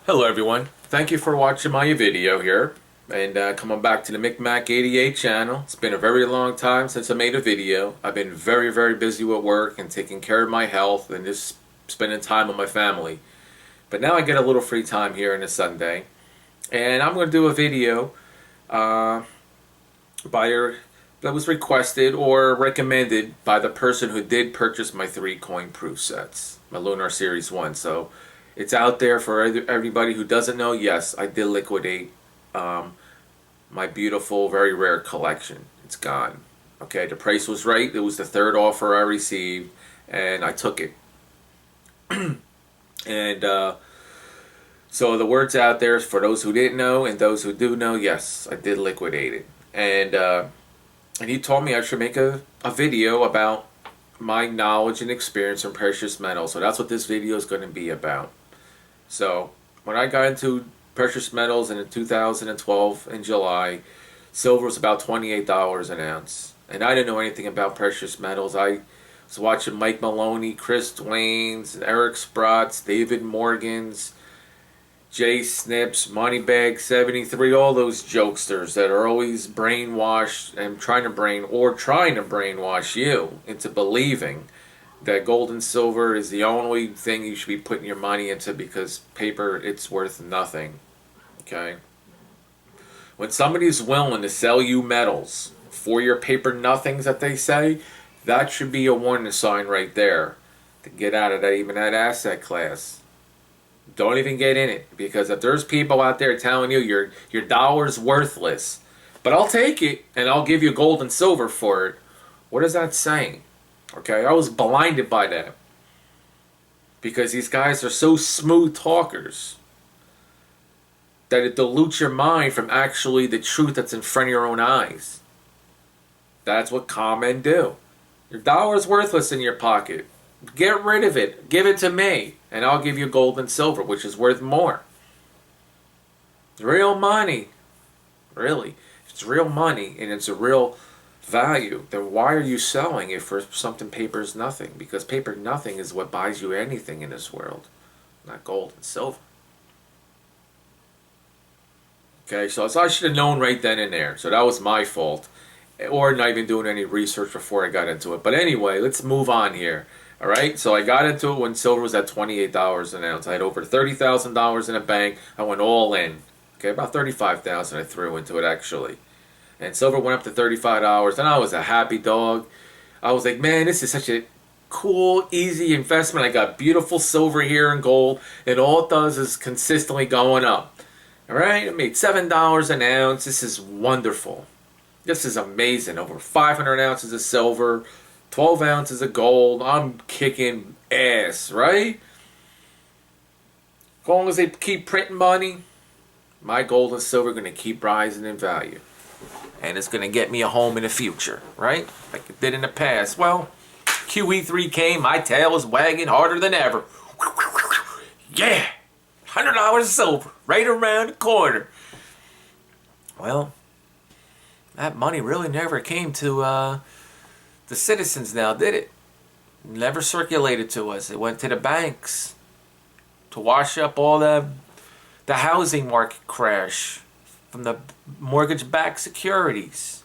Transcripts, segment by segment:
Hello everyone, thank you for watching my video here and coming back to the McMac88 channel. It's been a very long time since I made a video. I've been very busy with work and taking care of my health and just spending time with my family. But now I get a little free time here on a Sunday and I'm going to do a video uh, that was requested or recommended by the person who did purchase my 3 coin proof sets, my Lunar Series 1. So it's out there for everybody who doesn't know. Yes, I did liquidate my beautiful, very rare collection. It's gone. Okay, the price was right. It was the third offer I received, and I took it. And so the word's out there for those who didn't know and those who do know. Yes, I did liquidate it. And he told me I should make a video about my knowledge and experience in precious metals. So that's what this video is going to be about. So when I got into precious metals in 2012 in July, silver was about $28 an ounce. And I didn't know anything about precious metals. I was watching Mike Maloney, Chris Dwayne's, Eric Sprott's, David Morgan's, Jay Snips, Moneybag 73, all those jokesters that are always brainwashed and trying to brainwash you into believing that gold and silver is the only thing you should be putting your money into because paper, it's worth nothing. Okay? When somebody's willing to sell you metals for your paper nothings that they say, that should be a warning sign right there to get out of that, even that asset class. Don't even get in it, because if there's people out there telling you your dollar's worthless, but I'll take it and I'll give you gold and silver for it, what is that saying? Okay, I was blinded by that, because these guys are so smooth talkers that it dilutes your mind from actually the truth that's in front of your own eyes. That's what con men do. Your dollar's worthless in your pocket. Get rid of it. Give it to me, and I'll give you gold and silver, which is worth more. Real money. Really. If it's real money and it's a real value, then why are you selling it for something paper is nothing? Because paper nothing is what buys you anything in this world, not gold and silver. Okay, so I should have known right then and there. So that was my fault. Or not even doing any research before I got into it. But anyway, let's move on here. Alright, so I got into it when silver was at $28 an ounce. I had over $30,000 in a bank. I went all in. Okay, about $35,000 I threw into it actually. And silver went up to $35, and I was a happy dog. I was like, man, this is such a cool, easy investment. I got beautiful silver here and gold, and all it does is consistently going up. Alright, I made $7 an ounce. This is wonderful. This is amazing. Over 500 ounces of silver, 12 ounces of gold. I'm kicking ass, right? As long as they keep printing money, my gold and silver are going to keep rising in value. And it's going to get me a home in the future, right? Like it did in the past. Well, QE3 came, my tail was wagging harder than ever. Yeah! $100 of silver, right around the corner. Well, that money really never came to the citizens now, did it? Never circulated to us. It went to the banks to wash up all the housing market crash from the mortgage-backed securities.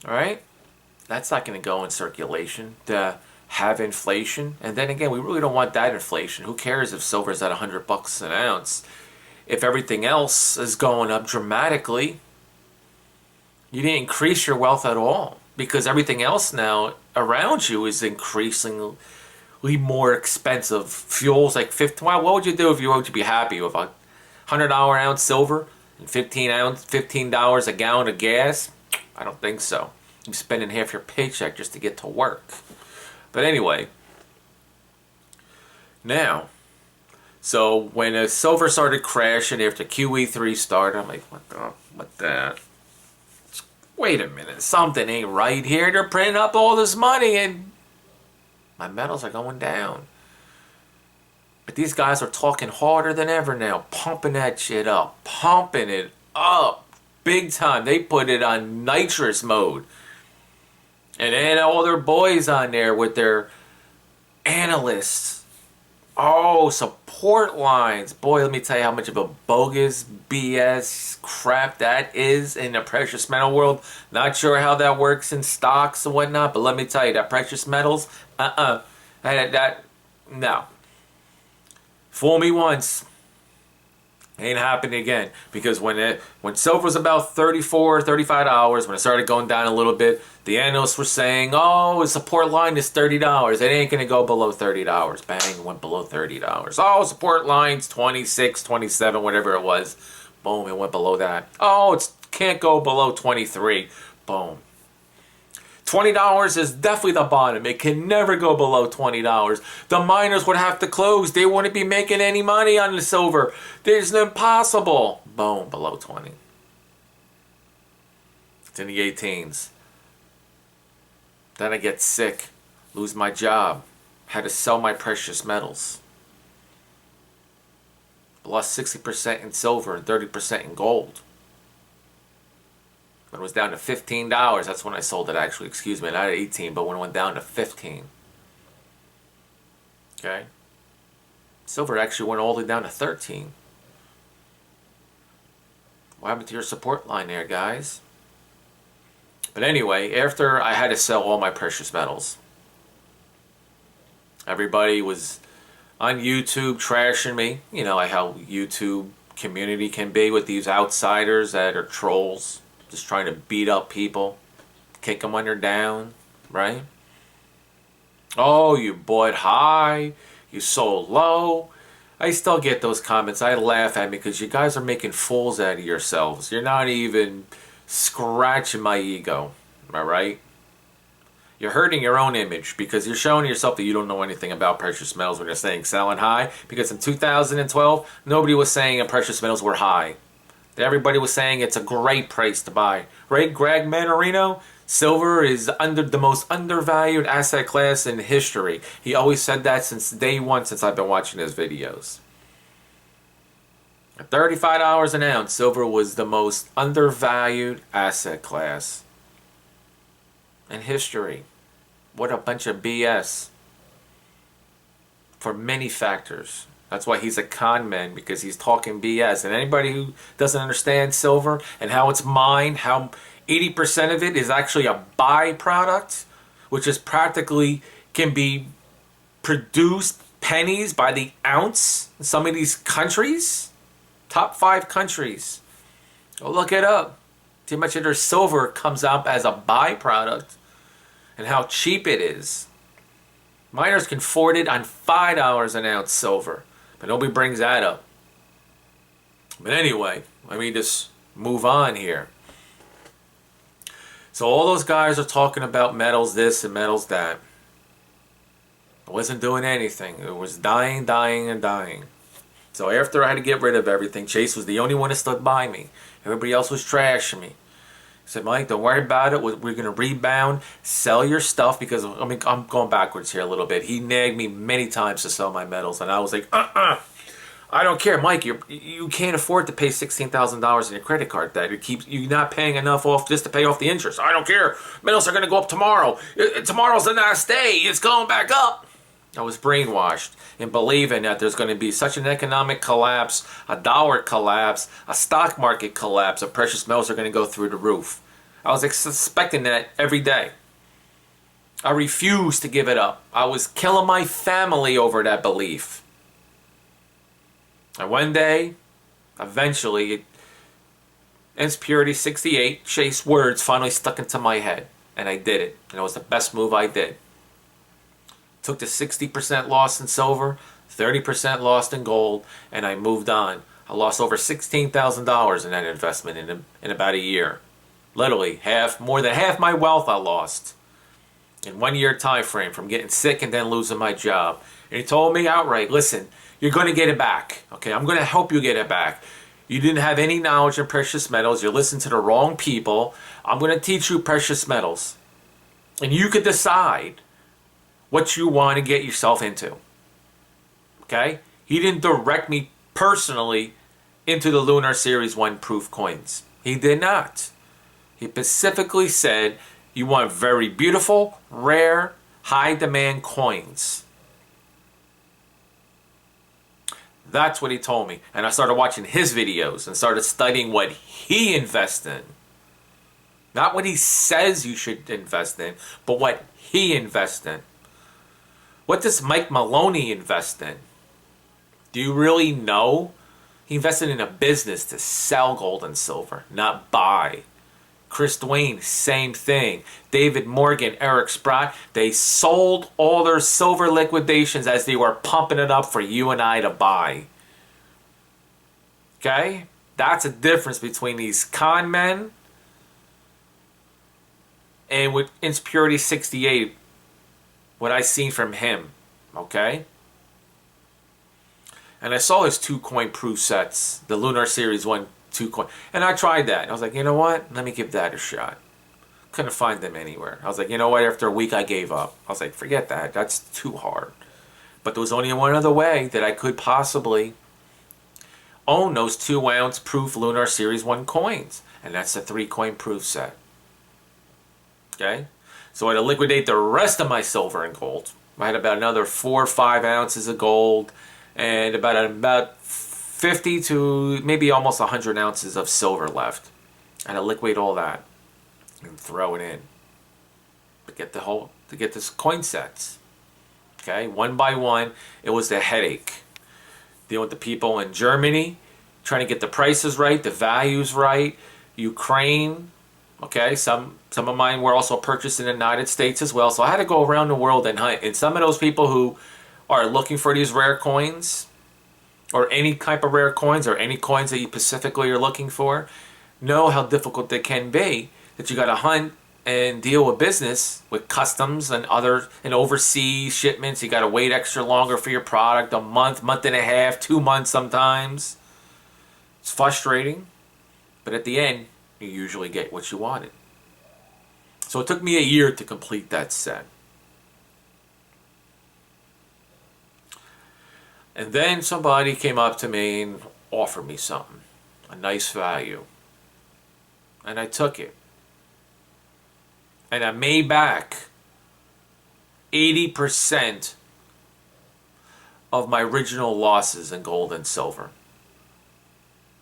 Alright? That's not going to go in circulation to have inflation. And then again, we really don't want that inflation. Who cares if silver's at $100 an ounce? If everything else is going up dramatically, you didn't increase your wealth at all, because everything else now around you is increasingly more expensive. Fuels like 50. Well, what would you do if you would be happy with a $100 ounce silver and $15 a gallon of gas? I don't think so. You're spending half your paycheck just to get to work. But anyway, now, so when the silver started crashing after QE3 started, I'm like, what the? Wait a minute, something ain't right here. They're printing up all this money and my metals are going down. But these guys are talking harder than ever now, pumping that shit up, pumping it up big time. They put it on nitrous mode. And they had all their boys on there with their analysts. Oh, support support lines. Boy, let me tell you how much of a bogus BS crap that is in the precious metal world. Not sure how that works in stocks and whatnot, but let me tell you, that precious metals, no. Fool me once, ain't happening again. Because when silver was about $34, $35, when it started going down a little bit, the analysts were saying, oh, the support line is $30. It ain't going to go below $30. Bang, it went below $30. Oh, support line's 26, 27, whatever it was. Boom, it went below that. Oh, it can't go below 23. Boom. $20 is definitely the bottom. It can never go below $20. The miners would have to close. They wouldn't be making any money on the silver. It's impossible. Boom, below 20. It's in the 18s. Then I get sick, lose my job, had to sell my precious metals. I lost 60% in silver and 30% in gold. When it was down to $15, that's when I sold it actually, excuse me, not at 18, but when it went down to 15. Okay? Silver actually went all the way down to 13. What happened to your support line there, guys? But anyway, after I had to sell all my precious metals, everybody was on YouTube trashing me. You know how YouTube community can be with these outsiders that are trolls, just trying to beat up people, kick them when they're down, right? Oh, you bought high, you sold low. I still get those comments. I laugh at me because you guys are making fools out of yourselves. You're not even scratching my ego. Am I right? You're hurting your own image because you're showing yourself that you don't know anything about precious metals when you're saying selling high. Because in 2012, nobody was saying that precious metals were high. Everybody was saying it's a great price to buy. Right, Greg Manarino? Silver is the most undervalued asset class in history. He always said that since day one, since I've been watching his videos. At $35 an ounce, silver was the most undervalued asset class in history. What a bunch of BS. For many factors. That's why he's a con man, because he's talking BS. And anybody who doesn't understand silver and how it's mined, how 80% of it is actually a byproduct, which is practically can be produced pennies by the ounce in some of these countries. Top 5 countries. Go look it up. See how much of their silver comes out as a byproduct and how cheap it is. Miners can afford it on $5 an ounce silver, but nobody brings that up. But anyway, let me just move on here. So all those guys are talking about metals this and metals that. I wasn't doing anything. It was dying, dying, and dying. So after I had to get rid of everything, Chase was the only one that stood by me. Everybody else was trashing me. He said, Mike, don't worry about it. We're going to rebound. Sell your stuff because, I mean, I'm going backwards here a little bit. He nagged me many times to sell my metals. And I was like, I don't care, Mike. You can't afford to pay $16,000 in your credit card debt. You're not paying enough off just to pay off the interest. I don't care. Metals are going to go up tomorrow. Tomorrow's the last day. It's going back up. I was brainwashed in believing that there's going to be such an economic collapse, a dollar collapse, a stock market collapse, and precious metals are going to go through the roof. I was expecting that every day. I refused to give it up. I was killing my family over that belief. And one day, eventually, Inspurity 68, Chase words finally stuck into my head. And I did it. And it was the best move I did. Took the 60% loss in silver, 30% lost in gold, and I moved on. I lost over $16,000 in that investment in about a year. Literally, more than half my wealth I lost in 1 year time frame from getting sick and then losing my job. And he told me outright, listen, you're going to get it back. Okay, I'm going to help you get it back. You didn't have any knowledge of precious metals. You listened to the wrong people. I'm going to teach you precious metals. And you could decide what you want to get yourself into. Okay? He didn't direct me personally into the Lunar Series 1 proof coins. He did not. He specifically said you want very beautiful, rare, high demand coins. That's what he told me. And I started watching his videos and started studying what he invests in. Not what he says you should invest in, but what he invests in. What does Mike Maloney invest in? Do you really know? He invested in a business to sell gold and silver, not buy. Chris Dwayne, same thing. David Morgan, Eric Sprott, they sold all their silver liquidations as they were pumping it up for you and I to buy. Okay? That's a difference between these con men and with Insecurity 68, what I seen from him. Okay? And I saw his 2-coin proof sets, the Lunar Series 1 2-coin. And I tried that. I was like, you know what? Let me give that a shot. Couldn't find them anywhere. I was like, you know what? After a week, I gave up. I was like, forget that. That's too hard. But there was only one other way that I could possibly own those 2-ounce proof Lunar Series 1 coins. And that's the 3-coin proof set. Okay? So I had to liquidate the rest of my silver and gold. I had about another 4 or 5 ounces of gold and about 50 to maybe almost 100 ounces of silver left. I had to liquidate all that and throw it in to get this coin sets. Okay, one by one, it was the headache. Dealing with the people in Germany, trying to get the prices right, the values right. Ukraine, okay, some of mine were also purchased in the United States as well. So I had to go around the world and hunt. And some of those people who are looking for these rare coins, or any type of rare coins, or any coins that you specifically are looking for, know how difficult they can be. That you got to hunt and deal with business, with customs and overseas shipments. You got to wait extra longer for your product, a month, month and a half, 2 months sometimes. It's frustrating, but at the end, you usually get what you wanted. So it took me a year to complete that set. And then somebody came up to me and offered me something, a nice value. And I took it. And I made back 80% of my original losses in gold and silver.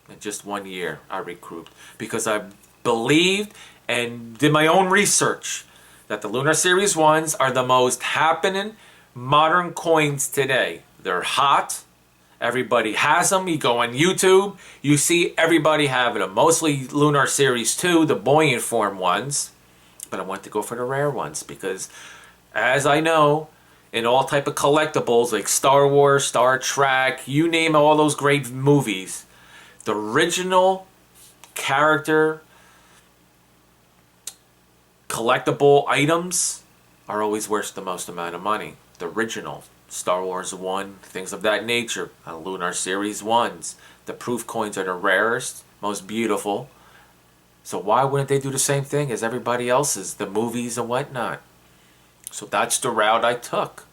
In just 1 year, I recouped. Because I believed and did my own research that the Lunar Series 1s are the most happening modern coins today. They're hot. Everybody has them. You go on YouTube, you see everybody having them. Mostly Lunar Series 2, the buoyant form ones. But I want to go for the rare ones because, as I know, in all type of collectibles like Star Wars, Star Trek, you name all those great movies, the original character collectible items are always worth the most amount of money. The original Star Wars 1, things of that nature, Lunar Series 1s. The proof coins are the rarest, most beautiful. So why wouldn't they do the same thing as everybody else's, the movies and whatnot? So that's the route I took.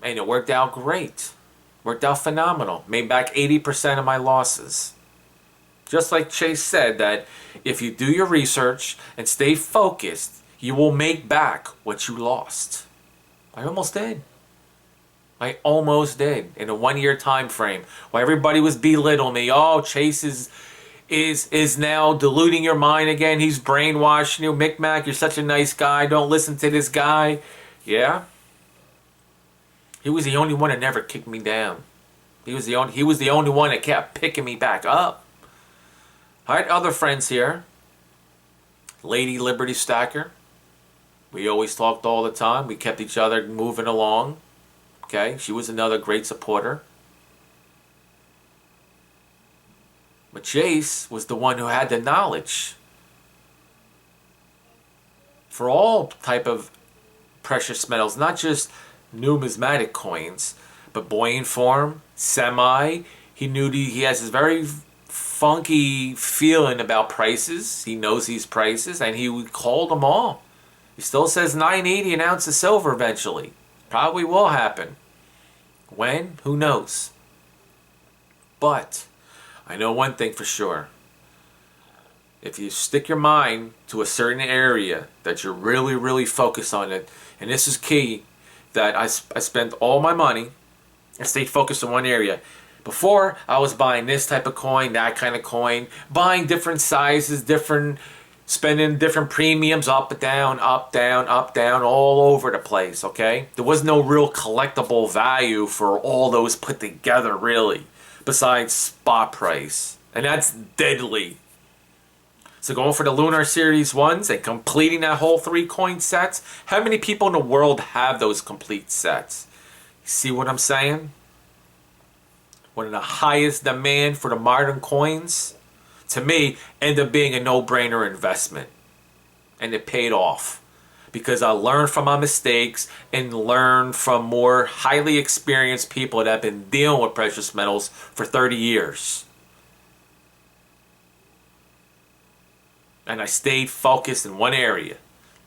And it worked out great. Worked out phenomenal. Made back 80% of my losses. Just like Chase said, that if you do your research and stay focused, you will make back what you lost. I almost did. I almost did in a 1 year time frame. While everybody was belittling me, oh, Chase is now deluding your mind again. He's brainwashing you. Micmac, you're such a nice guy. Don't listen to this guy. Yeah. He was the only one that never kicked me down. He was the only one that kept picking me back up. I had other friends here. Lady Liberty Stacker. We always talked all the time. We kept each other moving along. Okay, she was another great supporter. But Chase was the one who had the knowledge for all type of precious metals, not just numismatic coins, but buoyant form, semi. He knew he has this very funky feeling about prices. He knows these prices, and he called them all. He still says $9.80 an ounce of silver eventually. Probably will happen. When? Who knows? But I know one thing for sure. If you stick your mind to a certain area that you're really focused on it, and this is key, that I spent all my money and stay focused in one area. Before, I was buying this type of coin, that kind of coin, buying different sizes, spending different premiums, up, down, up, down, up, down, all over the place, okay? There was no real collectible value for all those put together, really, besides spot price. And that's deadly. So going for the Lunar Series 1s and completing that whole 3 coin sets, how many people in the world have those complete sets? See what I'm saying? One of the highest demand for the modern coins, to me, ended up being a no-brainer investment. And it paid off. Because I learned from my mistakes and learned from more highly experienced people that have been dealing with precious metals for 30 years. And I stayed focused in one area.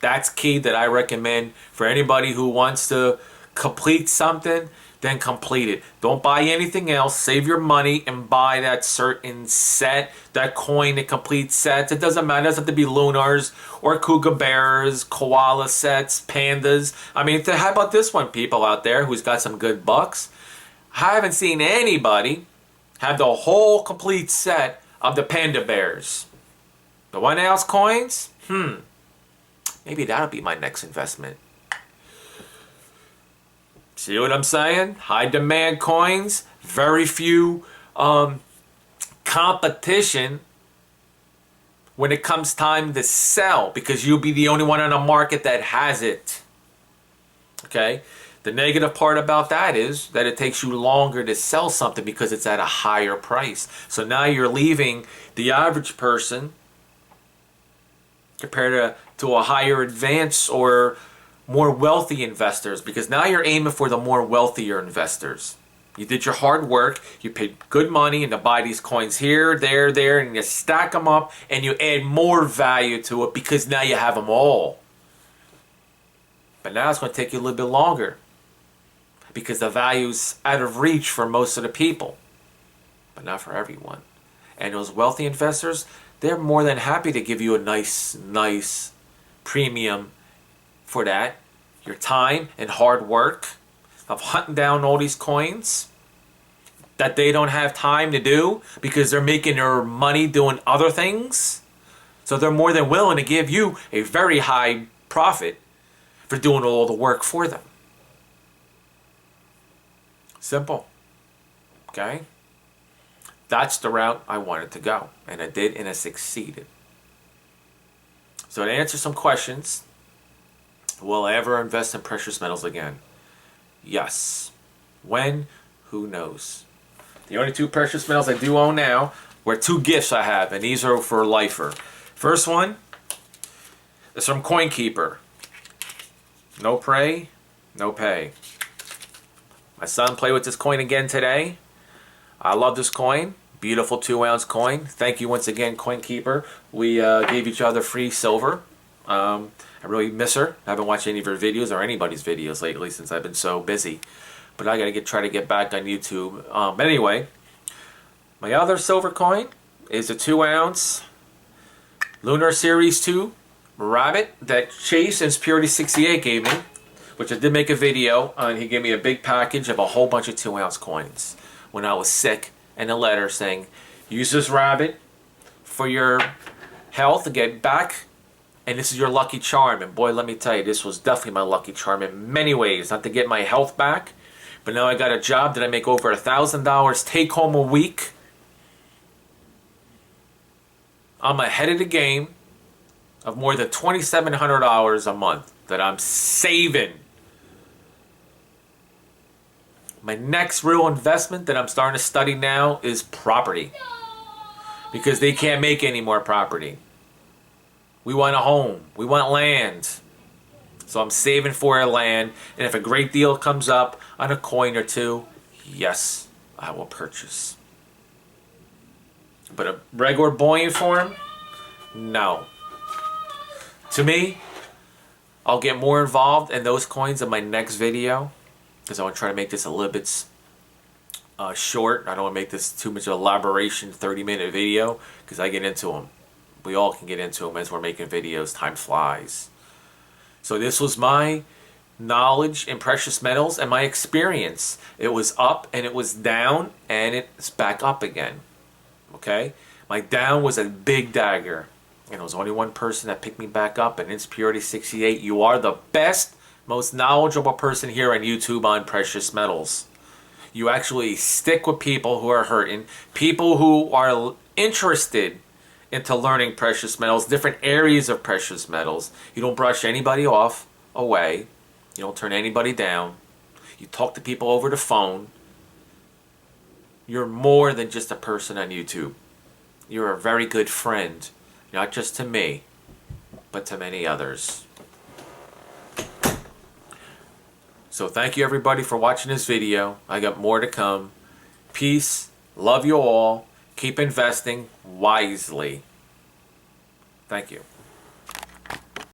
That's key that I recommend for anybody who wants to complete something, then complete it. Don't buy anything else. Save your money and buy that certain set, that coin that completes sets. It doesn't matter. It doesn't have to be lunars or cougar bears, koala sets, pandas. I mean, how about this one, people out there who's got some good bucks? I haven't seen anybody have the whole complete set of the panda bears. The 1 ounce coins? Maybe that'll be my next investment. See what I'm saying? High demand coins, very few competition when it comes time to sell, because you'll be the only one on the market that has it. Okay? The negative part about that is that it takes you longer to sell something because it's at a higher price. So now you're leaving the average person compared to a higher advance or more wealthy investors, because now you're aiming for the more wealthier investors. You did your hard work, you paid good money and to buy these coins here, there, and you stack them up and you add more value to it because now you have them all. But now it's going to take you a little bit longer because the value's out of reach for most of the people, but not for everyone. And those wealthy investors, they're more than happy to give you a nice premium for that, your time and hard work of hunting down all these coins that they don't have time to do because they're making their money doing other things. So they're more than willing to give you a very high profit for doing all the work for them. Simple. Okay? That's the route I wanted to go. And I did, and I succeeded. So to answer some questions, will I ever invest in precious metals again? Yes. When? Who knows? The only 2 precious metals I do own now were 2 gifts I have, and these are for lifer. First one is from CoinKeeper. No pray, no pay. My son played with this coin again today. I love this coin. Beautiful 2 ounce coin. Thank you once again, CoinKeeper. We gave each other free silver. I really miss her. I haven't watched any of her videos or anybody's videos lately since I've been so busy. But I gotta try to get back on YouTube. But anyway, my other silver coin is a 2 ounce Lunar Series 2 rabbit that Chase and Purity 68 gave me, which I did make a video on. He gave me a big package of a whole bunch of 2 ounce coins when I was sick, and a letter saying, use this rabbit for your health to get back, and this is your lucky charm. And boy, let me tell you, this was definitely my lucky charm in many ways. Not to get my health back, but now I got a job that I make over $1,000 take home a week. I'm ahead of the game of more than $2,700 a month that I'm saving. My next real investment that I'm starting to study now is property. Because they can't make any more property. We want a home. We want land. So I'm saving for a land. And if a great deal comes up on a coin or 2, yes, I will purchase. But a regular bullion form? No. To me, I'll get more involved in those coins in my next video, because I want to try to make this a little bit short. I don't want to make this too much of an elaboration 30-minute video, because I get into them. We all can get into them as we're making videos. Time flies. So this was my knowledge in precious metals and my experience. It was up and it was down and it's back up again. Okay? My down was a big dagger. And there was only one person that picked me back up, and it's Purity68. You are the best, most knowledgeable person here on YouTube on precious metals. You actually stick with people who are hurting, people who are interested into learning precious metals, different areas of precious metals. You don't brush anybody off away. You don't turn anybody down. You talk to people over the phone. You're more than just a person on YouTube. You're a very good friend, not just to me, but to many others. So thank you everybody for watching this video. I got more to come. Peace. Love you all. Keep investing wisely. Thank you.